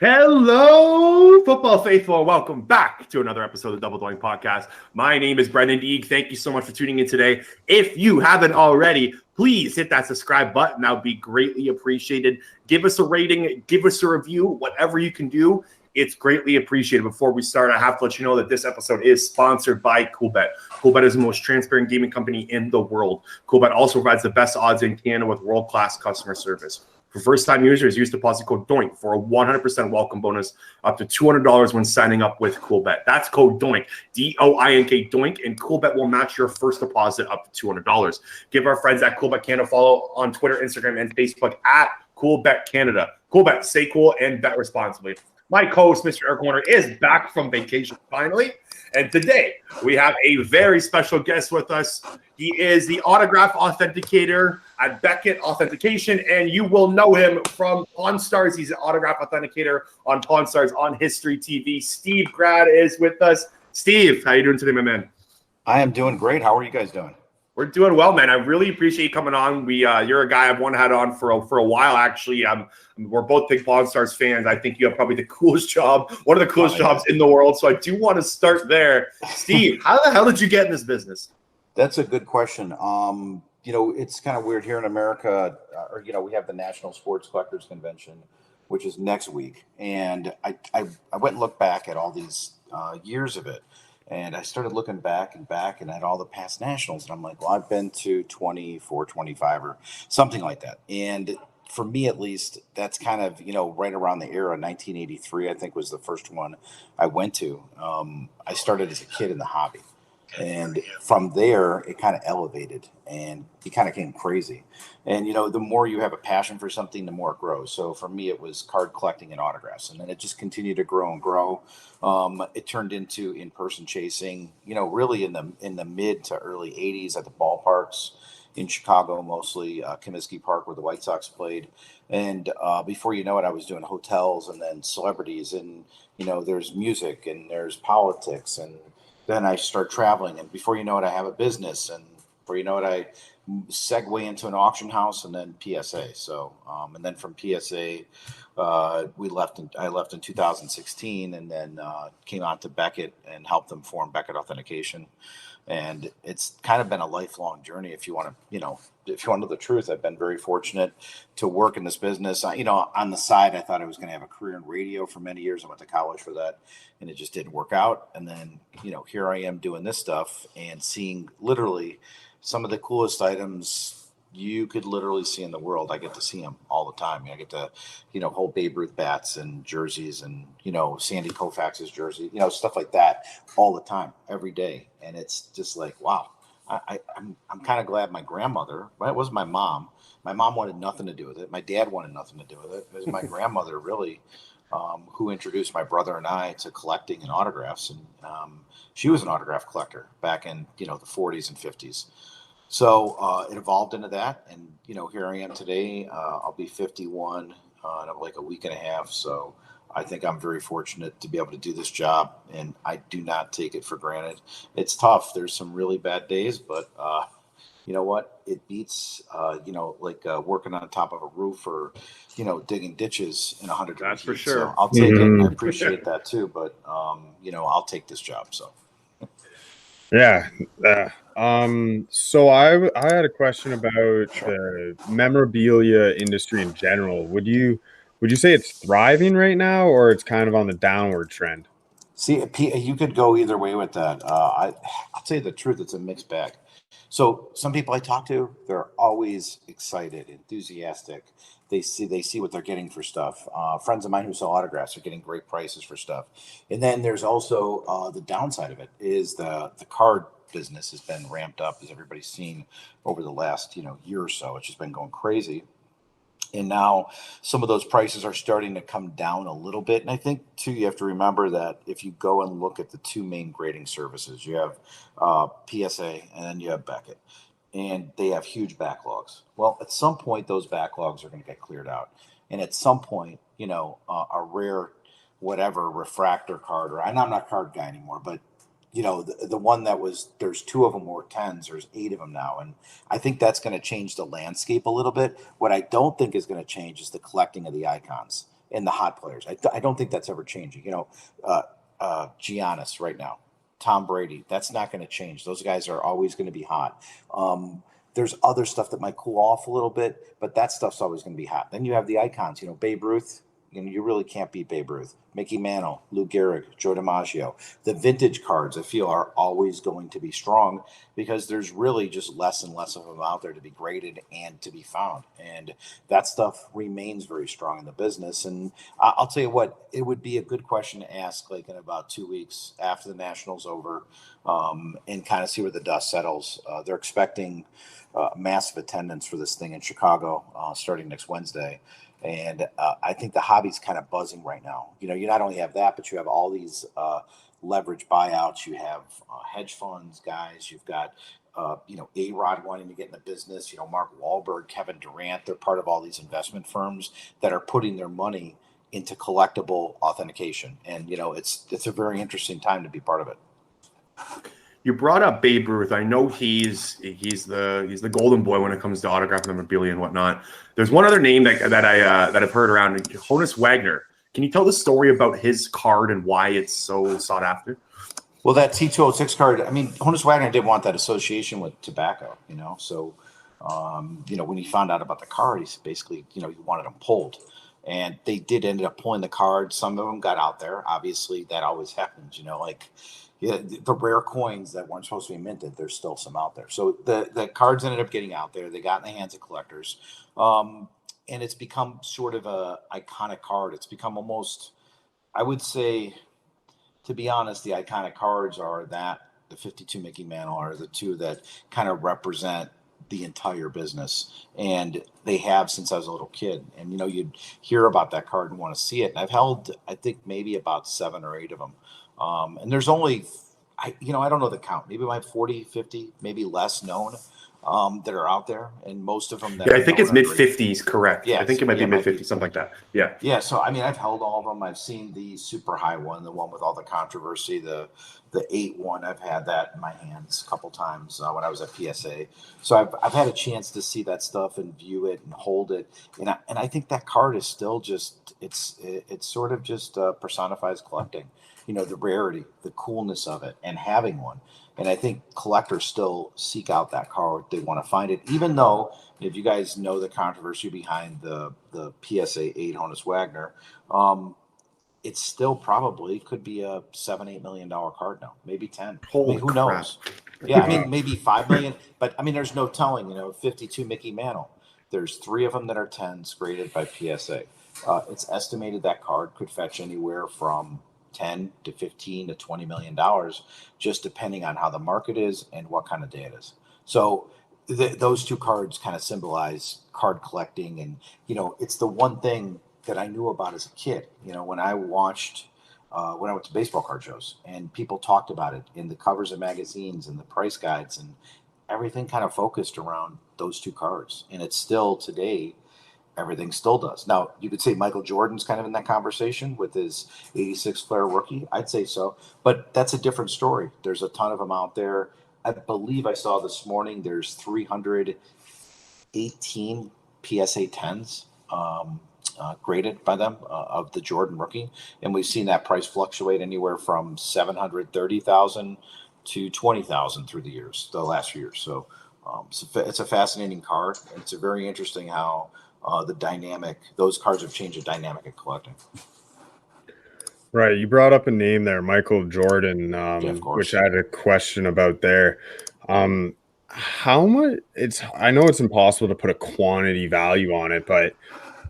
Hello, football faithful, and welcome back to another episode of the Double Doink Podcast. My name is Brendan Deeg. Thank you so much for tuning in today. If you haven't already, please hit that subscribe button. That would be greatly appreciated. Give us a rating, give us a review, whatever you can do. It's greatly appreciated. Before we start, I have to let you know that this episode is sponsored by Coolbet. Coolbet is the most transparent gaming company in the world. Coolbet also provides the best odds in Canada with world-class customer service. For first-time users, use deposit code DOINK for a 100% welcome bonus up to $200 when signing up with Coolbet. That's code DOINK, D-O-I-N-K, DOINK, and Coolbet will match your first deposit up to $200. Give our friends at Coolbet Canada a follow on Twitter, Instagram, and Facebook at Coolbet Canada. Coolbet, stay cool and bet responsibly. My co-host, Mr. Eric Warner, is back from vacation finally, and today we have a very special guest with us. He is the autograph authenticator at Beckett Authentication, and you will know him from Pawn Stars. He's an autograph authenticator on Pawn Stars on History TV. Steve Grad is with us. Steve, how you doing today, my man? I am doing great. How are you guys doing? We're doing well, man. I really appreciate you coming on. You're a guy I've had on for a while, actually. We're both big Pawn Stars fans. I think you have probably the coolest job, one of the coolest jobs in the world. So I do want to start there. Steve, how the hell did you get in this business? That's a good question. It's kind of weird here in America. We have the National Sports Collectors Convention, which is next week, and I went and looked back at all these years of it. And I started looking back and at all the past nationals. And I'm like, well, I've been to 24, 25 or something like that. And for me, at least, that's kind of, right around the era. 1983, I think, was the first one I went to. I started as a kid in the hobby. And from there, it kind of elevated and it kind of came crazy. And, the more you have a passion for something, the more it grows. So for me, it was card collecting and autographs. And then it just continued to grow and grow. It turned into in-person chasing, really in the mid to early 80s at the ballparks in Chicago, mostly Comiskey Park where the White Sox played. And before you know it, I was doing hotels and then celebrities. And, there's music and there's politics, and then I start traveling, and before you know it, I have a business, and before you know it, I segue into an auction house, and then PSA. So, and then from PSA, I left in 2016, and then came on to Beckett and helped them form Beckett Authentication. And it's kind of been a lifelong journey. If you want to know the truth, I've been very fortunate to work in this business. On the side, I thought I was going to have a career in radio for many years. I went to college for that, and it just didn't work out. And then, here I am doing this stuff and seeing literally some of the coolest items you could literally see in the world. I get to see them all the time. I get to, hold Babe Ruth bats and jerseys and, Sandy Koufax's jersey, stuff like that all the time, every day. And it's just like, wow, I'm kind of glad my grandmother, well, it was my mom. My mom wanted nothing to do with it. My dad wanted nothing to do with it. It was my grandmother really who introduced my brother and I to collecting and autographs. And she was an autograph collector back in, the 40s and 50s. So it evolved into that, and here I am today. I'll be 51 in like a week and a half. So I think I'm very fortunate to be able to do this job, and I do not take it for granted. It's tough. There's some really bad days, but you know what? It beats working on top of a roof or digging ditches in 100 degrees. That's for sure. So I'll take it. I appreciate that too, but I'll take this job. So. Yeah. So I had a question about the memorabilia industry in general. Would you say it's thriving right now, or it's kind of on the downward trend? See, you could go either way with that. I'll tell you the truth; it's a mixed bag. So some people I talk to, they're always excited, enthusiastic. They see what they're getting for stuff. Friends of mine who sell autographs are getting great prices for stuff. And then there's also the downside of it is the card business has been ramped up, as everybody's seen over the last year or so. It's just been going crazy. And now some of those prices are starting to come down a little bit. And I think, too, you have to remember that if you go and look at the two main grading services, you have PSA and then you have Beckett. And they have huge backlogs. Well, at some point, those backlogs are going to get cleared out. And at some point, a rare whatever refractor card, and I'm not a card guy anymore, but the one that was, there's 2 of them or 10s, there's 8 of them now. And I think that's going to change the landscape a little bit. What I don't think is going to change is the collecting of the icons. and the hot players. I don't think that's ever changing. Giannis right now, Tom Brady, that's not going to change. Those guys are always going to be hot. There's other stuff that might cool off a little bit, but that stuff's always going to be hot. Then you have the icons, Babe Ruth. You really can't beat Babe Ruth. Mickey Mantle, Lou Gehrig, Joe DiMaggio. The vintage cards, I feel, are always going to be strong because there's really just less and less of them out there to be graded and to be found. And that stuff remains very strong in the business. And I'll tell you what, it would be a good question to ask like in about 2 weeks after the Nationals over, and kind of see where the dust settles. They're expecting massive attendance for this thing in Chicago starting next Wednesday. And I think the hobby's kind of buzzing right now. You not only have that, but you have all these leverage buyouts. You have hedge funds guys. You've got, A-Rod wanting to get in the business. Mark Wahlberg, Kevin Durant. They're part of all these investment firms that are putting their money into collectible authentication. And, it's a very interesting time to be part of it. You brought up Babe Ruth. I know he's the golden boy when it comes to autograph memorabilia and whatnot. There's one other name that I've heard around, Honus Wagner. Can you tell the story about his card and why it's so sought after? Well, that T206 card, Honus Wagner didn't want that association with tobacco, So, when he found out about the card, he basically, he wanted them pulled. And they did end up pulling the card. Some of them got out there. Obviously, that always happens, the rare coins that weren't supposed to be minted, there's still some out there. So the cards ended up getting out there. They got in the hands of collectors. And it's become sort of a iconic card. It's become almost, I would say, to be honest, the iconic cards are the 52 Mickey Mantle are the two that kind of represent the entire business. And they have since I was a little kid. And, you'd hear about that card and want to see it. And I've held, I think, maybe about 7 or 8 of them. And there's only, I don't know the count, maybe about 40, 50, maybe less known that are out there. And most of them. I think it's mid-50s, correct. Yeah, I think it might be mid-50s, something like that. Yeah. Yeah. So, I've held all of them. I've seen the super high one, the one with all the controversy, the 8 one. I've had that in my hands a couple times when I was at PSA. So I've had a chance to see that stuff and view it and hold it. And I think that card is still just, it's sort of just personifies collecting. The rarity, the coolness of it, and having one. And I think collectors still seek out that card. They want to find it, even though, if you guys know the controversy behind the PSA 8 Honus Wagner, it still probably could be a $7-8 million card now, maybe 10. Holy who crap. knows? Yeah, maybe 5 million. But there's no telling. 52 Mickey Mantle. There's 3 of them that are 10s graded by PSA. It's estimated that card could fetch anywhere from 10 to 15 to $20 million, just depending on how the market is and what kind of day it is. So those 2 cards kind of symbolize card collecting. And, it's the one thing that I knew about as a kid, when I watched, when I went to baseball card shows and people talked about it in the covers of magazines and the price guides, and everything kind of focused around those 2 cards. And it's still today, everything still does. Now, you could say Michael Jordan's kind of in that conversation with his 86 Flair rookie. I'd say so. But that's a different story. There's a ton of them out there. I believe I saw this morning there's 318 PSA 10s graded by them of the Jordan rookie. And we've seen that price fluctuate anywhere from $730,000 to $20,000 through the last few years. So it's a fascinating card. It's a very interesting how those cards have changed the dynamic of collecting. Right. You brought up a name there, Michael Jordan, which I had a question about there. How much I know it's impossible to put a quantity value on it, but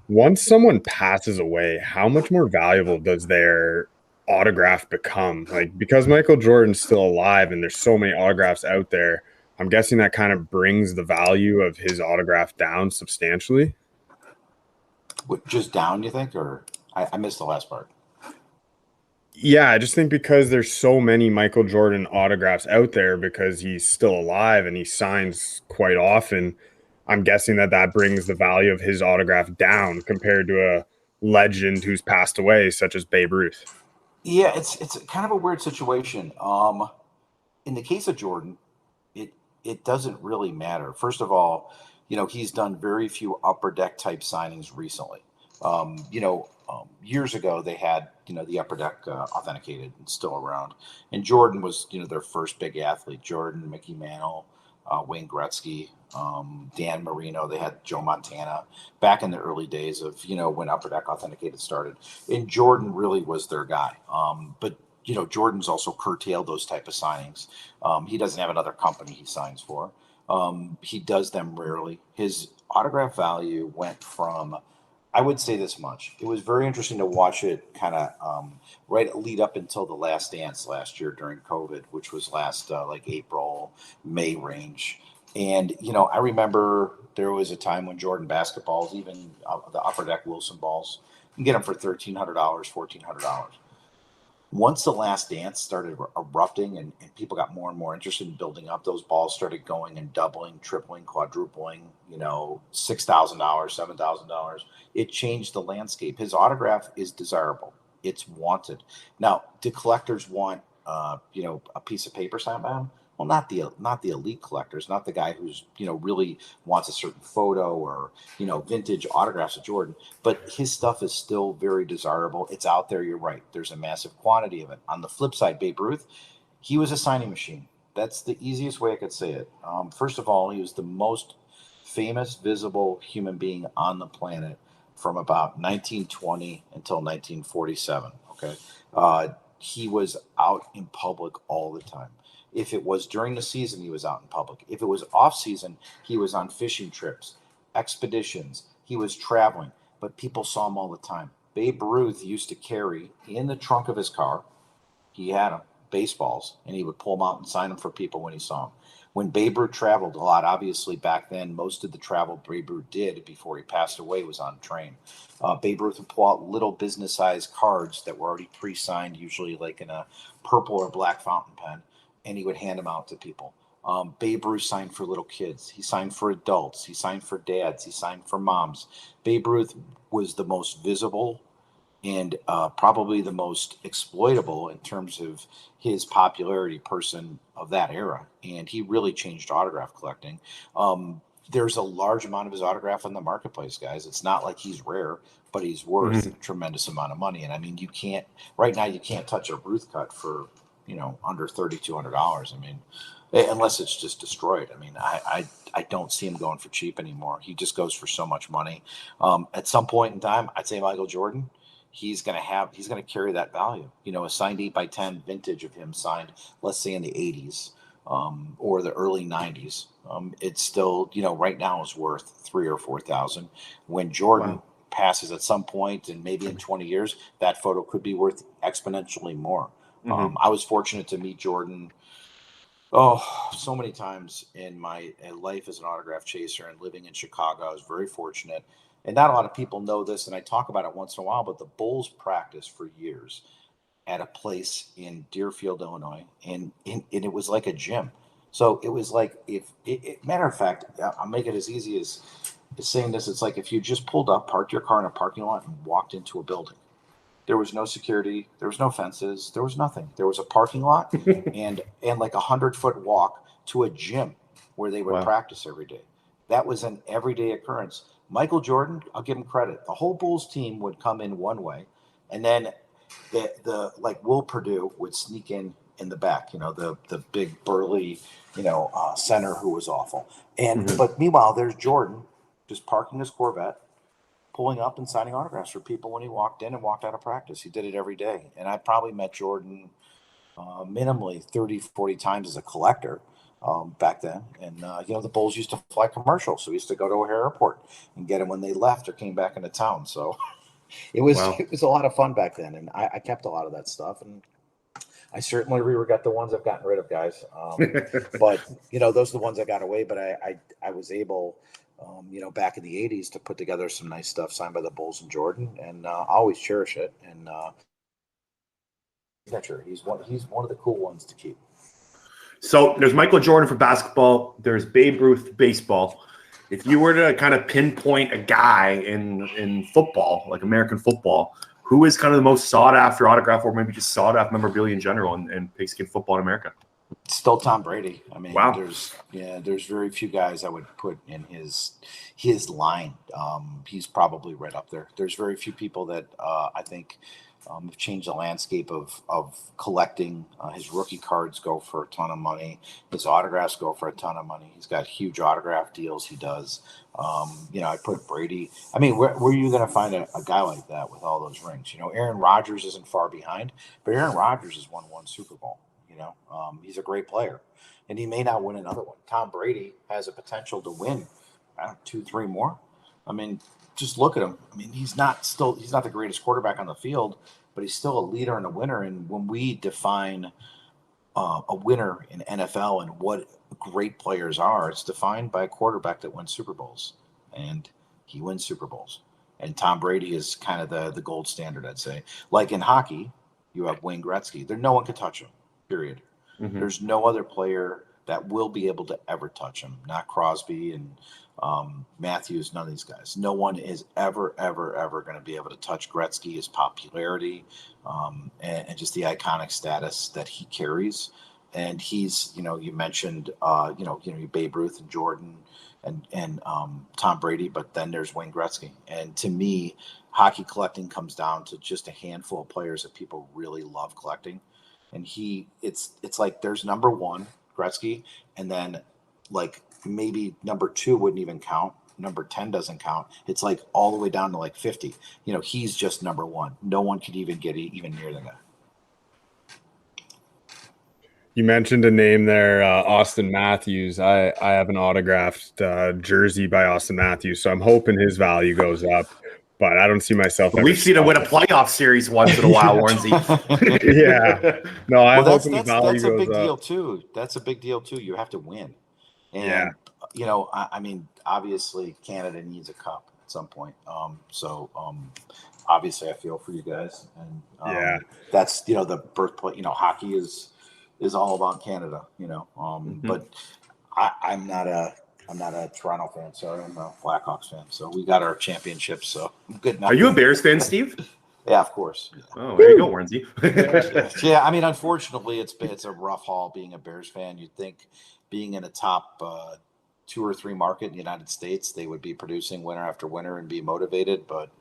once someone passes away, how much more valuable does their autograph become? Like, because Michael Jordan's still alive and there's so many autographs out there, I'm guessing that kind of brings the value of his autograph down substantially. Just down, you think? Or I missed the last part. Yeah, I just think because there's so many Michael Jordan autographs out there because he's still alive and he signs quite often, I'm guessing that brings the value of his autograph down compared to a legend who's passed away, such as Babe Ruth. Yeah, it's kind of a weird situation. In the case of Jordan, it doesn't really matter. First of all, he's done very few upper deck type signings recently. Years ago they had, the Upper Deck authenticated and still around. And Jordan was, their first big athlete. Jordan, Mickey Mantle, Wayne Gretzky, Dan Marino. They had Joe Montana back in the early days of, when Upper Deck authenticated started. And Jordan really was their guy. But Jordan's also curtailed those type of signings. He doesn't have another company he signs for. He does them rarely. His autograph value went from, I would say this much. It was very interesting to watch it kind of lead up until the Last Dance last year during COVID, which was last like April, May range. And, I remember there was a time when Jordan basketballs, even the Upper Deck Wilson balls, you can get them for $1,300, $1,400. Once the Last Dance started erupting and people got more and more interested in building up, those balls started going and doubling, tripling, quadrupling, $6,000, $7,000. It changed the landscape. His autograph is desirable. It's wanted. Now, do collectors want, a piece of paper signed by him? Well, not the elite collectors, not the guy who's, really wants a certain photo or, vintage autographs of Jordan. But his stuff is still very desirable. It's out there. You're right. There's a massive quantity of it. On the flip side, Babe Ruth, he was a signing machine. That's the easiest way I could say it. First of all, he was the most famous, visible human being on the planet from about 1920 until 1947. Okay. He was out in public all the time. If it was during the season, he was out in public. If it was off season, he was on fishing trips, expeditions. He was traveling, but people saw him all the time. Babe Ruth used to carry in the trunk of his car, he had them, baseballs, and he would pull them out and sign them for people when he saw them. When Babe Ruth traveled a lot, obviously back then, most of the travel Babe Ruth did before he passed away was on a train. Babe Ruth would pull out little business-sized cards that were already pre-signed, usually like in a purple or black fountain pen, and he would hand them out to people. Babe Ruth signed for little kids. He signed for adults. He signed for dads. He signed for moms. Babe Ruth was the most visible and probably the most exploitable in terms of his popularity person of that era. And he really changed autograph collecting. There's a large amount of his autograph in the marketplace, guys. It's not like he's rare, but he's worth a tremendous amount of money. And I mean, you can't touch a Ruth cut for, under $3,200. I mean, unless it's just destroyed. I mean, I don't see him going for cheap anymore. He just goes for so much money. At some point in time, I'd say Michael Jordan, he's going to carry that value. A signed 8x10 vintage of him signed, let's say in the 80s or the early 90s. It's still, right now is worth $3,000 or $4,000. When Jordan passes at some point, and maybe in 20 years, that photo could be worth exponentially more. I was fortunate to meet Jordan so many times in my life as an autograph chaser and living in Chicago. I was very fortunate. And not a lot of people know this, and I talk about it once in a while, but the Bulls practiced for years at a place in Deerfield, Illinois, and it was like a gym. So it was like, matter of fact, I'll make it as easy as saying this. It's like if you just pulled up, parked your car in a parking lot, and walked into a building. There was no security. There was no fences. There was nothing. There was a parking lot and like 100-foot walk to a gym where they would practice every day. That was an everyday occurrence. Michael Jordan, I'll give him credit. The whole Bulls team would come in one way, and then the Will Perdue would sneak in the back. The big burly center who was awful. And but meanwhile, there's Jordan just parking his Corvette, pulling up and signing autographs for people when he walked in and walked out of practice. He did it every day. And I probably met Jordan minimally 30, 40 times as a collector back then. And, the Bulls used to fly commercial. So we used to go to O'Hare Airport and get them when they left or came back into town. So it was a lot of fun back then. And I kept a lot of that stuff. And I certainly regret the ones I've gotten rid of, guys. But, those are the ones I got away. But I was able back in the 80s to put together some nice stuff signed by the Bulls and Jordan, and I always cherish it. And he's one of the cool ones to keep. So there's Michael Jordan for basketball. There's Babe Ruth baseball. If you were to kind of pinpoint a guy in football, like American football, who is kind of the most sought after autograph or maybe just sought after memorabilia in general in pigskin football in America? Still Tom Brady. I mean, Wow. there's very few guys I would put in his line. He's probably right up there. There's very few people that I think have changed the landscape of collecting. His rookie cards go for a ton of money. His autographs go for a ton of money. He's got huge autograph deals. He does. I put Brady. I mean, where are you going to find a guy like that with all those rings? Aaron Rodgers isn't far behind, but Aaron Rodgers has won one Super Bowl. He's a great player, and he may not win another one. Tom Brady has a potential to win 2, 3 more. I mean, just look at him. I mean, he's not the greatest quarterback on the field, but he's still a leader and a winner. And when we define a winner in NFL and what great players are, it's defined by a quarterback that wins Super Bowls, and he wins Super Bowls. And Tom Brady is kind of the gold standard, I'd say. Like in hockey, you have Wayne Gretzky. No one can touch him. Period. Mm-hmm. There's no other player that will be able to ever touch him. Not Crosby and Matthews, none of these guys. No one is ever going to be able to touch Gretzky, his popularity, and just the iconic status that he carries. And he's, you mentioned, Babe Ruth and Jordan and Tom Brady, but then there's Wayne Gretzky. And to me, hockey collecting comes down to just a handful of players that people really love collecting. And it's like there's number 1, Gretzky, and then like maybe number 2 wouldn't even count. Number 10 doesn't count. It's like all the way down to like 50. He's just number 1. No one could even get even near the guy. You mentioned a name there, Austin Matthews. I have an autographed jersey by Austin Matthews, so I'm hoping his value goes up. But I don't see myself. We've seen him win a playoff series once in a while, Warnsey. Yeah. No, I'm hoping that's a big deal too. That's a big deal too. You have to win. And, I mean, obviously Canada needs a cup at some point. Obviously I feel for you guys. And that's, the birthplace, hockey is all about Canada, but I'm not a Toronto fan, sorry. I'm a Blackhawks fan. So we got our championships. So I'm good enough. Are you a Bears fan, Steve? Yeah, of course. Yeah. Oh, there you go, Warnsey. Yeah, I mean, unfortunately, it's a rough haul being a Bears fan. You'd think being in a top 2 or 3 market in the United States, they would be producing winner after winner and be motivated. But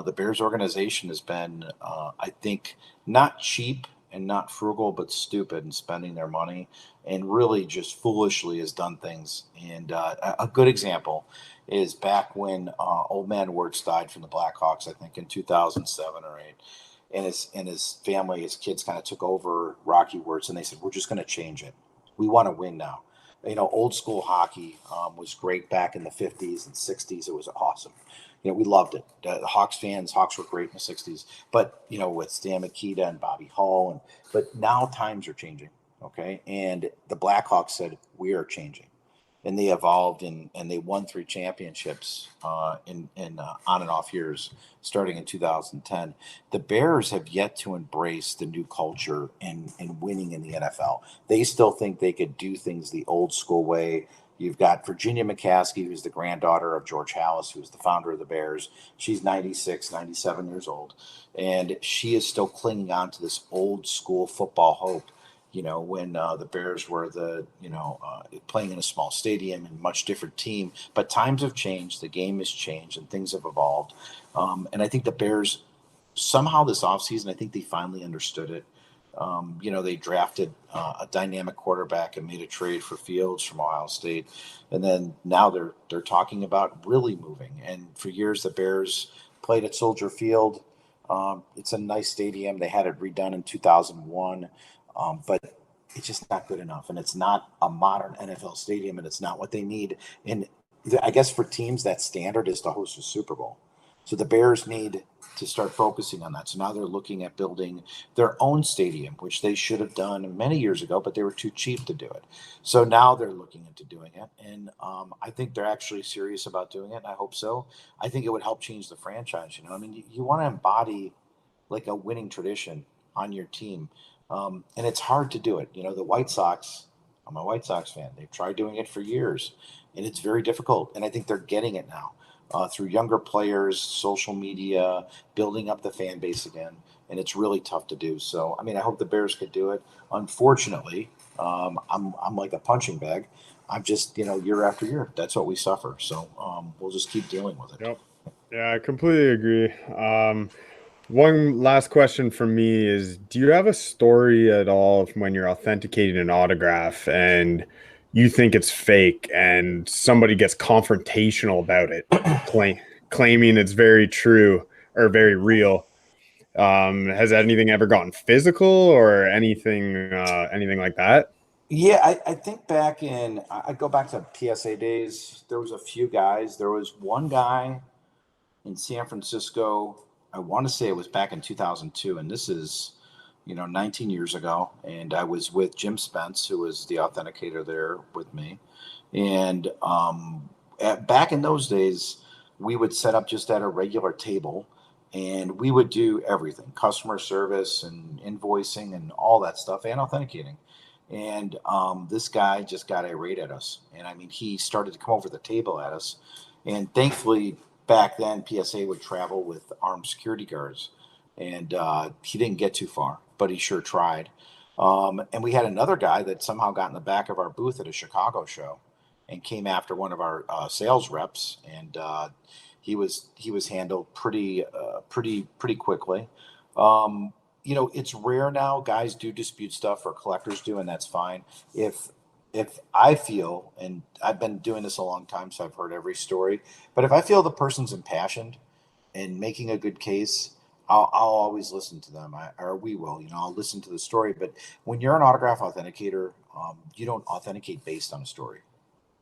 the Bears organization has been, I think, not cheap and not frugal, but stupid in spending their money, and really just foolishly has done things. And a good example is back when old man Wirtz died from the Blackhawks, I think in 2007 or 8, and his family, his kids kind of took over Rocky Wirtz, and they said, we're just going to change it. We want to win now. Old school hockey was great back in the 50s and 60s. It was awesome. We loved it. The Hawks were great in the 60s. But, with Stan Mikita and Bobby Hull. But now times are changing, okay? And the Blackhawks said, we are changing. And they evolved, and they won 3 championships in on and off years, starting in 2010. The Bears have yet to embrace the new culture and winning in the NFL. They still think they could do things the old school way. You've got Virginia McCaskey, who's the granddaughter of George Halas, who's the founder of the Bears. She's 96, 97 years old, and she is still clinging on to this old school football hope. When the Bears were playing in a small stadium and much different team. But times have changed, the game has changed, and things have evolved. And I think the Bears, somehow this offseason, I think they finally understood it. They drafted a dynamic quarterback and made a trade for Fields from Ohio State. And then now they're talking about really moving. And for years, the Bears played at Soldier Field. It's a nice stadium. They had it redone in 2001. But it's just not good enough. And it's not a modern NFL stadium, and it's not what they need. And I guess for teams, that standard is to host a Super Bowl. So the Bears need to start focusing on that. So now they're looking at building their own stadium, which they should have done many years ago, but they were too cheap to do it. So now they're looking into doing it. And I think they're actually serious about doing it. And I hope so. I think it would help change the franchise. You want to embody like a winning tradition on your team. And it's hard to do it. The White Sox, I'm a White Sox fan. They've tried doing it for years, and it's very difficult. And I think they're getting it now through younger players, social media, building up the fan base again. And it's really tough to do. So, I hope the Bears could do it. Unfortunately, I'm like a punching bag. I'm just, year after year, that's what we suffer. So we'll just keep dealing with it. Yep. Yeah, I completely agree. One last question from me is, do you have a story at all from when you're authenticating an autograph and you think it's fake and somebody gets confrontational about it, claiming it's very true or very real? Has anything ever gotten physical or anything like that? Yeah, I think I go back to PSA days. There was a few guys. There was one guy in San Francisco. I want to say it was back in 2002, and this is, 19 years ago. And I was with Jim Spence, who was the authenticator there with me. And back in those days, we would set up just at a regular table, and we would do everything: customer service and invoicing and all that stuff, and authenticating. And this guy just got irate at us, and I mean, he started to come over the table at us. And thankfully, back then, PSA would travel with armed security guards, and he didn't get too far, but he sure tried. And we had another guy that somehow got in the back of our booth at a Chicago show and came after one of our sales reps, and he was handled pretty quickly. It's rare now. Guys do dispute stuff, or collectors do, and that's fine. If I feel, and I've been doing this a long time, so I've heard every story, but if I feel the person's impassioned and making a good case, I'll always listen to them. Or we will, I'll listen to the story. But when you're an autograph authenticator, you don't authenticate based on a story.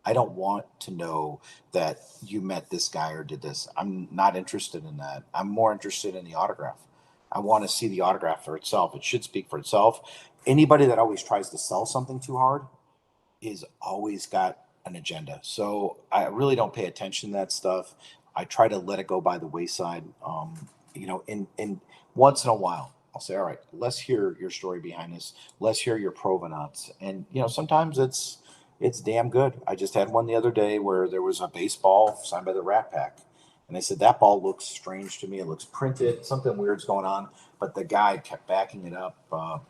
I don't want to know that you met this guy or did this. I'm not interested in that. I'm more interested in the autograph. I want to see the autograph for itself. It should speak for itself. Anybody that always tries to sell something too hard is always got an agenda. So I really don't pay attention to that stuff. I try to let it go by the wayside. In once in a while, I'll say, all right, let's hear your story behind this. Let's hear your provenance. And sometimes it's damn good. I just had one the other day where there was a baseball signed by the Rat Pack. And they said, that ball looks strange to me. It looks printed. Something weird's going on. But the guy kept backing it up.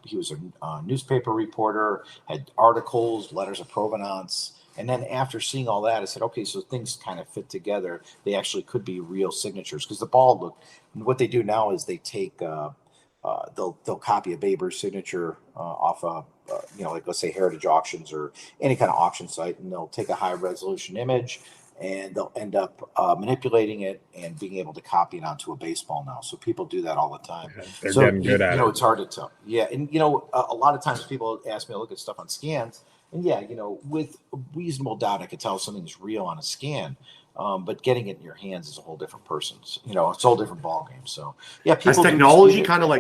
He was a newspaper reporter, had articles, letters of provenance. And then after seeing all that, I said, okay, so things kind of fit together. They actually could be real signatures, because the ball looked. What they do now is they take they'll copy a Babe Ruth signature off like, let's say, Heritage Auctions or any kind of auction site, and they'll take a high resolution image, and they'll end up manipulating it and being able to copy it onto a baseball now. So people do that all the time. They're So getting good at it. it's hard to tell. Yeah, and a lot of times people ask me to look at stuff on scans, and with reasonable doubt, I could tell something's real on a scan. But getting it in your hands is a whole different person's. It's a whole different ball game. So yeah, has technology kind of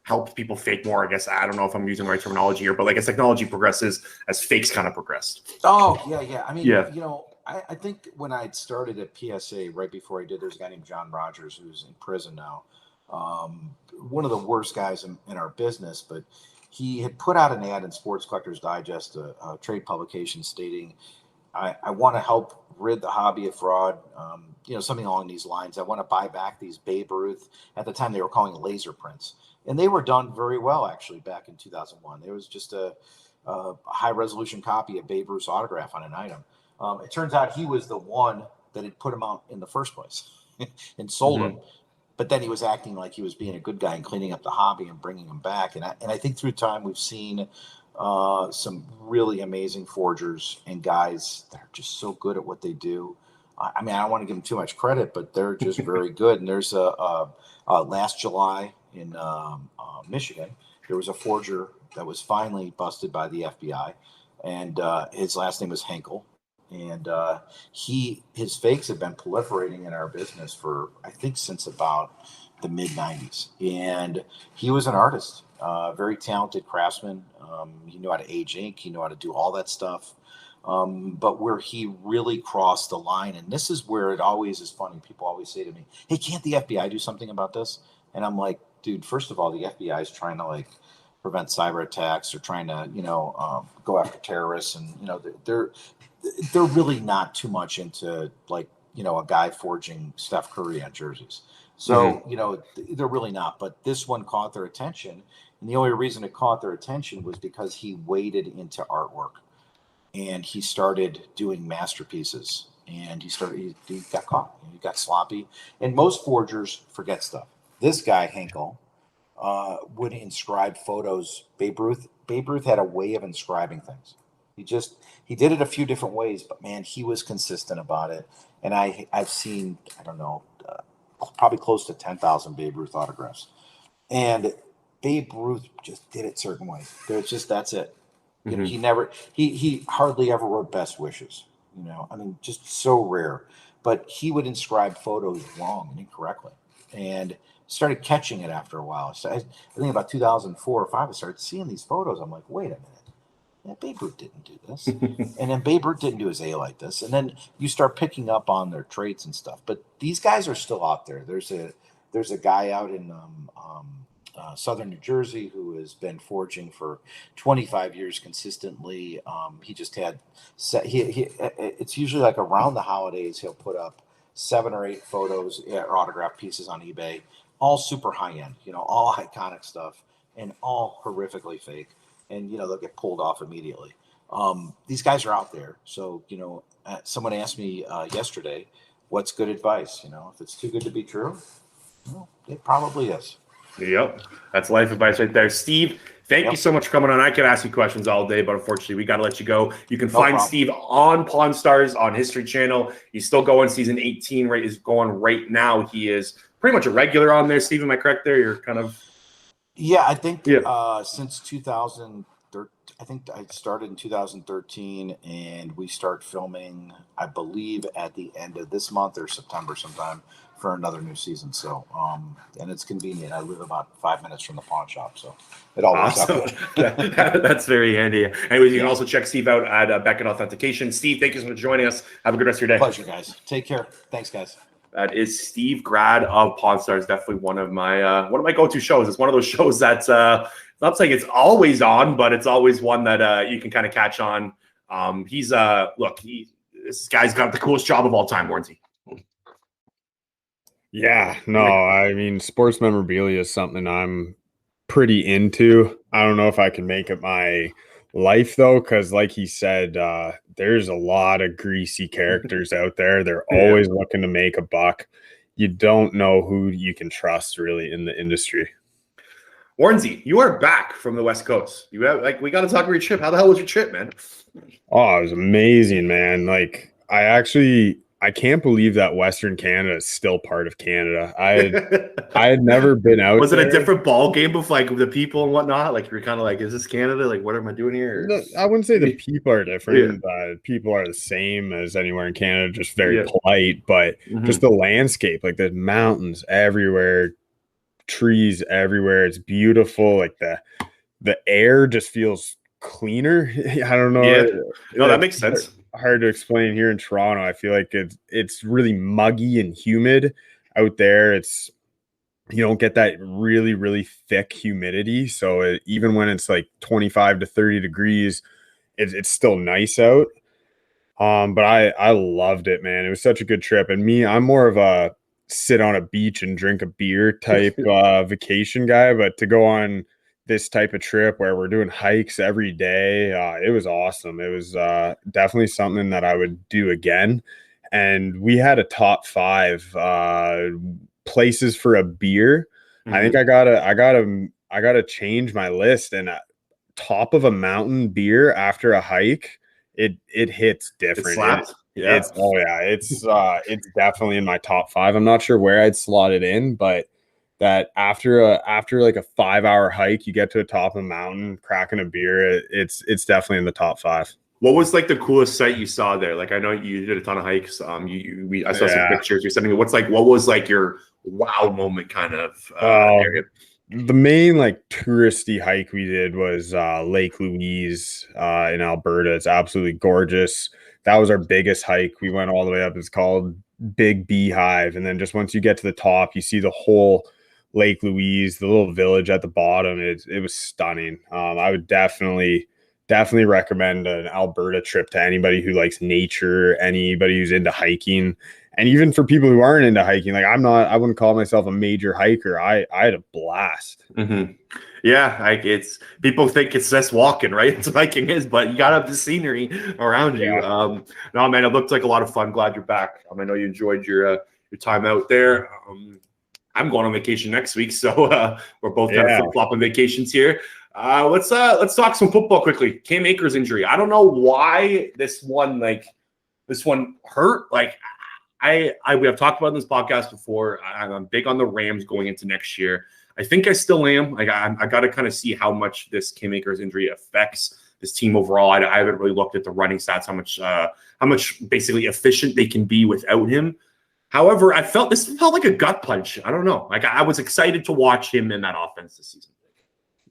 helped people fake more? I guess I don't know if I'm using the right terminology here, but like as technology progresses, as fakes kind of progressed. Oh yeah. I mean, I think when I started at PSA right before I did, there's a guy named John Rogers who's in prison now. One of the worst guys in our business, but he had put out an ad in Sports Collectors Digest, a trade publication, stating, I want to help rid the hobby of fraud, something along these lines. I want to buy back these Babe Ruth. At the time, they were calling laser prints. And they were done very well, actually, back in 2001. There was just a high-resolution copy of Babe Ruth's autograph on an item. It turns out he was the one that had put him out in the first place and sold him. But then he was acting like he was being a good guy and cleaning up the hobby and bringing him back. And I think through time we've seen some really amazing forgers and guys that are just so good at what they do. I mean, I don't want to give them too much credit, but they're just very good. And there's last July in Michigan, there was a forger that was finally busted by the FBI, and his last name was Henkel. And his fakes have been proliferating in our business for, I think, since about the mid 90s. And he was an artist, very talented craftsman. He knew how to age ink. He knew how to do all that stuff. But where he really crossed the line, and this is where it always is funny. People always say to me, hey, can't the FBI do something about this? And I'm like, dude, first of all, the FBI is trying to prevent cyber attacks or trying to, go after terrorists. And, they're really not too much into a guy forging Steph Curry on jerseys. So, they're really not. But this one caught their attention. And the only reason it caught their attention was because he waded into artwork and he started doing masterpieces. And he got caught. He got sloppy. And most forgers forget stuff. This guy, Henkel, would inscribe photos. Babe Ruth had a way of inscribing things. He did it a few different ways, but man, he was consistent about it. And I've seen, I don't know, probably close to 10,000 Babe Ruth autographs. And Babe Ruth just did it certain ways. That's it. You know, he hardly ever wrote best wishes. You know, I mean, just so rare. But he would inscribe photos wrong and incorrectly, and started catching it after a while. So I think about 2004 or 5, I started seeing these photos. I'm like, wait a minute. Yeah, Babe Ruth didn't do this. And then Babe Ruth didn't do his A like this. And then you start picking up on their traits and stuff. But these guys are still out there. There's a guy out in southern New Jersey who has been forging for 25 years consistently. He just had it's usually like around the holidays he'll put up 7 or 8 photos or autograph pieces on eBay, all super high end, you know, all iconic stuff and all horrifically fake. And you know, they'll get pulled off immediately. These guys are out there. So, you know, someone asked me yesterday, what's good advice? You know, if it's too good to be true, well, it probably is. Yep. That's life advice right there. Steve, thank you so much for coming on. I could ask you questions all day, but unfortunately, we got to let you go. You can find Steve on Pawn Stars on History Channel. He's still going. Season 18 is going right now. He is pretty much a regular on there. Steve, am I correct there? You're kind of... Yeah, I think since 2013, I think I started in 2013, and we start filming, I believe, at the end of this month or September sometime for another new season. So, and it's convenient. I live about 5 minutes from the pawn shop, so it all works out good. That's very handy. Anyways, you can also check Steve out at Beckett Authentication. Steve, thank you so much for joining us. Have a good rest of your day. Pleasure, guys. Take care. Thanks, guys. That is Steve Grad of Pawn Stars. Definitely one of my go-to shows. It's one of those shows that's not saying it's always on, but it's always one that you can kind of catch on. This guy's got the coolest job of all time, warranty. Yeah, no, I mean, sports memorabilia is something I'm pretty into. I don't know if I can make it my life though, because like he said, there's a lot of greasy characters out there. They're always looking to make a buck. You don't know who you can trust really in the industry. Warrenzy, you are back from the West Coast. You have we got to talk about your trip. How the hell was your trip, man? Oh, it was amazing, man. Like I can't believe that Western Canada is still part of Canada. I had never been out. Was it a different ball game of like the people and whatnot? Like you're kind of like, is this Canada? Like, what am I doing here? No, I wouldn't say the people are different. People are the same as anywhere in Canada, just very polite. But just the landscape, like there's mountains everywhere, trees everywhere. It's beautiful. Like the air just feels cleaner. I don't know. Yeah. No, that makes sense. Hard to explain here in Toronto. I feel like it's really muggy and humid out there. You don't get that really, really thick humidity. So even when it's like 25 to 30 degrees, it's still nice out. But I loved it, man. It was such a good trip. And I'm more of a sit on a beach and drink a beer type vacation guy. But to go on this type of trip where we're doing hikes every day, it was awesome. It was definitely something that I would do again. And we had a top 5 places for a beer. I think I gotta change my list. And top of a mountain beer after a hike, it hits different. It slaps. It's definitely in my top 5. I'm not sure where I'd slot it in, but that after like a 5-hour hike, you get to the top of a mountain, cracking a beer. It's definitely in the top 5. What was like the coolest sight you saw there? Like I know you did a ton of hikes. I saw some pictures. You're sending me. What was like your wow moment kind of area? The main like touristy hike we did was Lake Louise in Alberta. It's absolutely gorgeous. That was our biggest hike. We went all the way up. It's called Big Beehive, and then just once you get to the top, you see the whole Lake Louise, the little village at the bottom. It was stunning. I would definitely definitely recommend an Alberta trip to anybody who likes nature, anybody who's into hiking. And even for people who aren't into hiking, like I wouldn't call myself a major hiker. I had a blast. Mm-hmm. Yeah, like people think it's just walking, right? It's hiking is, but you gotta have the scenery around you. No, man, it looked like a lot of fun. Glad you're back. I know you enjoyed your time out there. I'm going on vacation next week, so we're both kind of flip-flopping vacations here. Let's talk some football quickly. Cam Akers injury. I don't know why this one hurt. Like we have talked about in this podcast before. I'm big on the Rams going into next year. I think I still am. I got to kind of see how much this Cam Akers injury affects this team overall. I haven't really looked at the running stats, how much basically efficient they can be without him. However, this felt like a gut punch. I don't know. Like I was excited to watch him in that offense this season.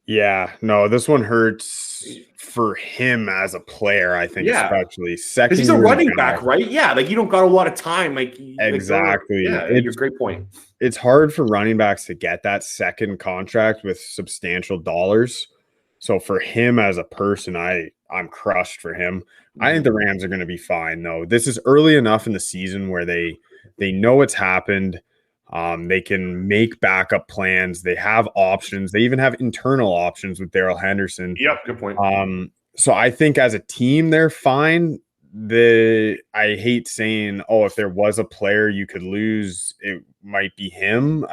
Yeah, no, this one hurts for him as a player, I think, especially second. Because he's a running back, right? Yeah, like you don't got a lot of time. Exactly. It's a great point. It's hard for running backs to get that second contract with substantial dollars. So for him as a person, I'm crushed for him. I think the Rams are going to be fine, though. This is early enough in the season where they know it's happened. They can make backup plans. They have options. They even have internal options with Darrell Henderson. Yep, good point. So I think as a team, they're fine. I hate saying, if there was a player you could lose, it might be him.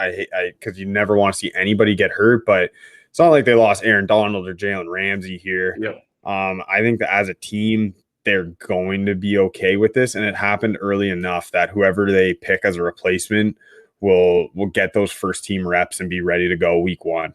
Because you never want to see anybody get hurt, but it's not like they lost Aaron Donald or Jalen Ramsey here. Yep. I think that as a team, they're going to be okay with this, and it happened early enough that whoever they pick as a replacement will get those first team reps and be ready to go week 1.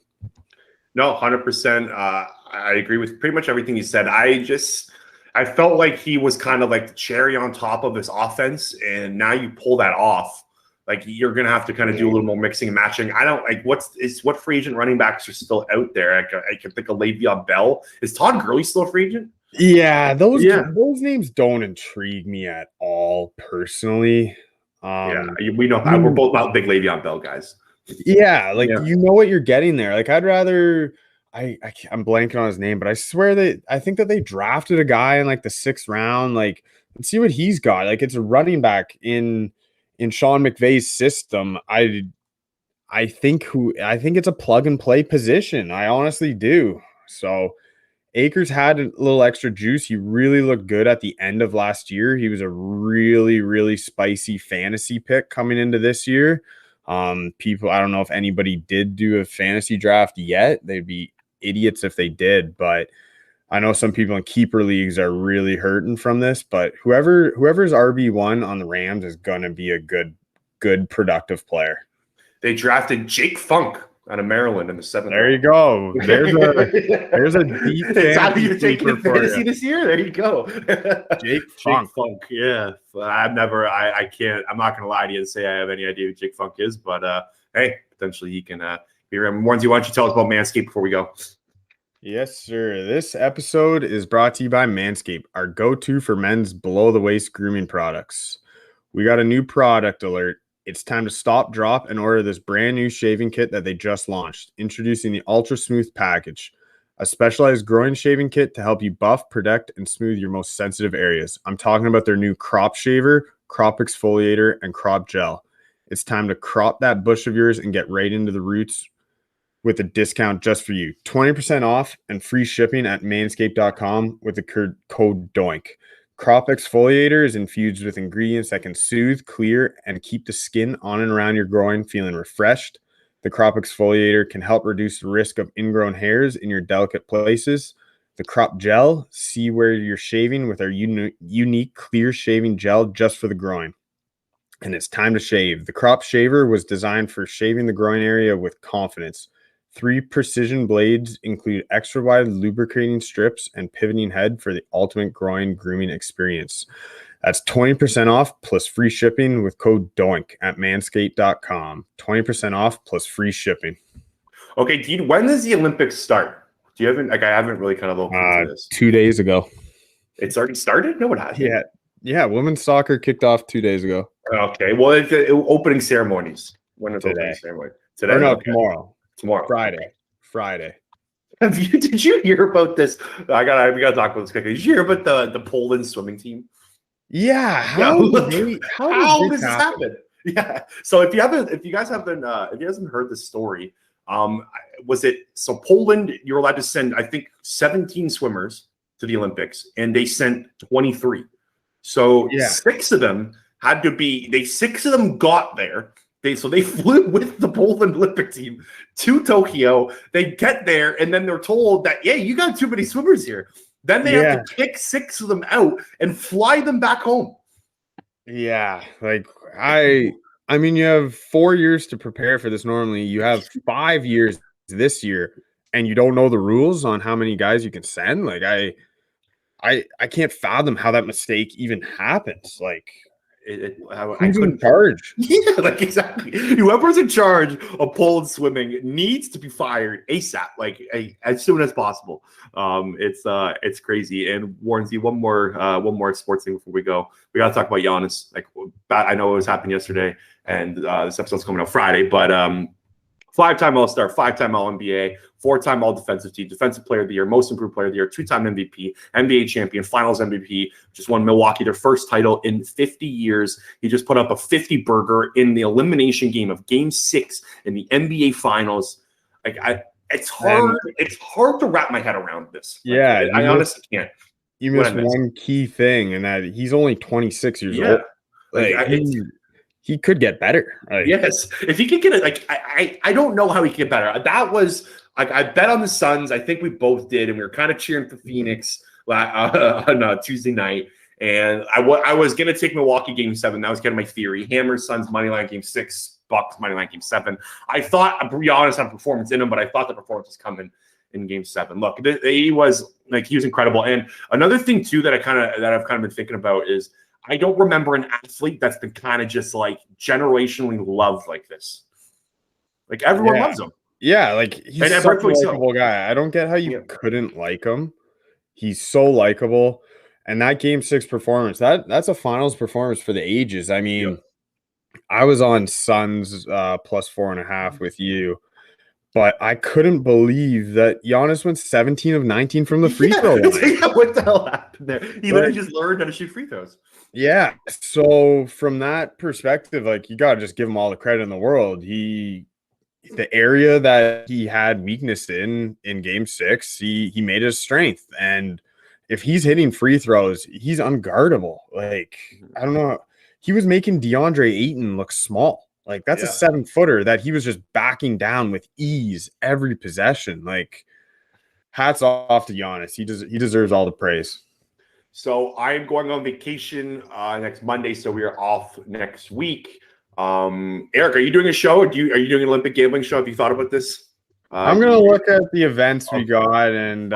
No, 100%. I agree with pretty much everything you said. I felt like he was kind of like the cherry on top of this offense, and now you pull that off. Like you're gonna have to kind of do a little more mixing and matching. I don't like what free agent running backs are still out there. I can think of Le'Veon Bell. Is Todd Gurley still a free agent? Yeah, those names don't intrigue me at all personally. We know we're both about big Le'Veon Bell guys. Yeah, you know what you're getting there. Like I'd rather I'm blanking on his name, but I swear I think that they drafted a guy in like the 6th round. Like, let's see what he's got. Like it's a running back in Sean McVay's system. I think it's a plug and play position. I honestly do. So Akers had a little extra juice. He really looked good at the end of last year. He was a really, really spicy fantasy pick coming into this year. People, I don't know if anybody did do a fantasy draft yet. They'd be idiots if they did, but I know some people in keeper leagues are really hurting from this. But whoever's RB1 on the Rams is going to be a good, productive player. They drafted Jake Funk out of Maryland in the 7th. There you go. There's a deep you're taking fantasy this year. There you go. Jake Funk. Yeah. I'm not gonna lie to you and say I have any idea who Jake Funk is, but hey, potentially he can be around. Warren, why don't you tell us about Manscaped before we go? Yes, sir. This episode is brought to you by Manscaped, our go-to for men's below-the-waist grooming products. We got a new product alert. It's time to stop, drop, and order this brand new shaving kit that they just launched. Introducing the Ultra Smooth Package, a specialized groin shaving kit to help you buff, protect, and smooth your most sensitive areas. I'm talking about their new crop shaver, crop exfoliator, and crop gel. It's time to crop that bush of yours and get right into the roots with a discount just for you. 20% off and free shipping at manscaped.com with the code DOINK. Crop exfoliator is infused with ingredients that can soothe, clear, and keep the skin on and around your groin feeling refreshed. The crop exfoliator can help reduce the risk of ingrown hairs in your delicate places. The crop gel, see where you're shaving with our unique clear shaving gel just for the groin. And it's time to shave. The crop shaver was designed for shaving the groin area with confidence. 3 precision blades include extra wide lubricating strips and pivoting head for the ultimate groin grooming experience. That's 20% off plus free shipping with code DOINK at manscaped.com. 20% off plus free shipping. Okay, Dean, when does the Olympics start? I haven't really kind of looked into this. 2 days ago. It's already started? No, it hasn't. Yeah. Women's soccer kicked off 2 days ago. Okay, well, it's opening ceremonies. When is today? Opening ceremony? Today? Or no, okay. Tomorrow. Tomorrow. Friday. Did you hear about this? We gotta talk about this quickly. Did you hear about the Poland swimming team? Yeah, Yeah, how did does this this happen? happen? Yeah. So if you haven't heard this story, was it so Poland? You're allowed to send, I think, 17 swimmers to the Olympics, and they sent 23. So Yeah, six of them got there. They flew with the Poland Olympic team to Tokyo. They get there, and then they're told that, yeah, you got too many swimmers here. Then they have yeah, to kick six of them out and fly them back home. yeah. Like I mean, you have 4 years to prepare for this. Normally, you have 5 years this year, and you don't know the rules on how many guys you can send. Like I can't fathom how that mistake even happens. Like I who's in couldn't. charge? Yeah, like exactly. Whoever's in charge of Poland swimming needs to be fired ASAP, like as soon as possible. It's crazy. And Warrensy, one more sports thing before we go. We got to talk about Giannis. Like I know it was happening yesterday, and this episode's coming out Friday, but 5-time All-Star, 5-time All-NBA, 4-time All-Defensive Team, Defensive Player of the Year, Most Improved Player of the Year, 2-time MVP, NBA champion, Finals MVP, just won Milwaukee their first title in 50 years. He just put up a 50-burger in the elimination game of Game 6 in the NBA Finals. It's hard to wrap my head around this. Yeah, I honestly can't. You missed one key thing, and that he's only 26 years old. Like he could get better. Like, yes, if he could get it, I don't know how he could get better. That was I bet on the Suns. I think we both did, and we were kind of cheering for Phoenix on Tuesday night. And I was gonna take Milwaukee Game 7. That was kind of my theory. Hammers Suns moneyline Game 6. Bucks moneyline Game 7. I thought, to be honest, on performance in him, but I thought the performance was coming in Game 7. Look, he was incredible. And another thing too that I've kind of been thinking about is, I don't remember an athlete that's been kind of just like generationally loved like this. Like everyone loves him. Yeah, like he's such a likable guy. I don't get how you couldn't like him. He's so likable. And that Game 6 performance, that's a finals performance for the ages. I mean, I was on Suns plus 4.5 with you, but I couldn't believe that Giannis went 17 of 19 from the free throw line. What the hell happened there? He literally just learned how to shoot free throws. Yeah. So from that perspective, like you got to just give him all the credit in the world. The area that he had weakness in Game 6, he made it a strength. And if he's hitting free throws, he's unguardable. Like, I don't know. He was making DeAndre Ayton look small. Like that's a 7-footer that he was just backing down with ease every possession. Like, hats off to Giannis. He deserves all the praise. So I'm going on vacation next Monday, so we are off next week. Eric, are you doing a show? Are you doing an Olympic gambling show? Have you thought about this? I'm gonna look at the events we got and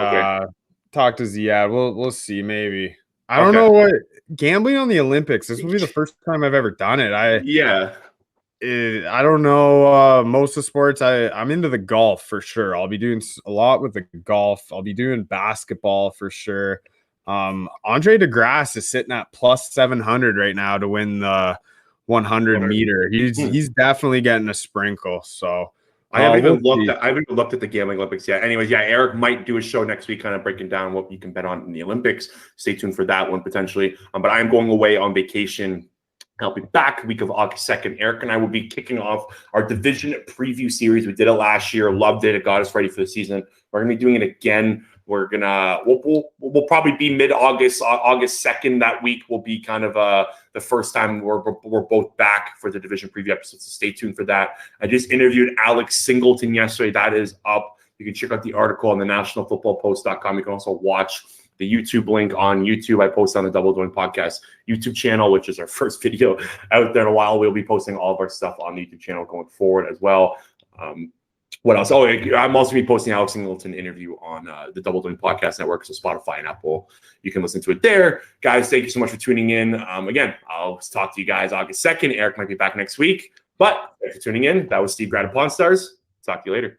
talk to Ziad. We'll see. Maybe I don't know what gambling on the Olympics. This will be the first time I've ever done it. I don't know most of the sports. I'm into the golf for sure. I'll be doing a lot with the golf. I'll be doing basketball for sure. Andre DeGrasse is sitting at plus 700 right now to win the 100 meter. He's definitely getting a sprinkle. So I haven't even looked at the gambling Olympics yet. Anyways, Eric might do a show next week, kind of breaking down what you can bet on in the Olympics. Stay tuned for that one potentially. But I am going away on vacation. I'll be back week of August 2nd. Eric and I will be kicking off our division preview series. We did it last year, loved it. It got us ready for the season. We're gonna be doing it again. We'll probably be mid-August, August 2nd. That week will be kind of the first time we're both back for the division preview episode. So stay tuned for that. I just interviewed Alex Singleton yesterday. That is up. You can check out the article on the nationalfootballpost.com. You can also watch the YouTube link on YouTube. I post on the Double Doing Podcast YouTube channel, which is our first video out there in a while. We'll be posting all of our stuff on the YouTube channel going forward as well. What else? Oh, I'm also going to be posting Alex Singleton interview on the Double Doing Podcast Network, so Spotify and Apple. You can listen to it there. Guys, thank you so much for tuning in. Again, I'll talk to you guys August 2nd. Eric might be back next week. But if you're tuning in, that was Steve Grad of Pawn Stars. Talk to you later.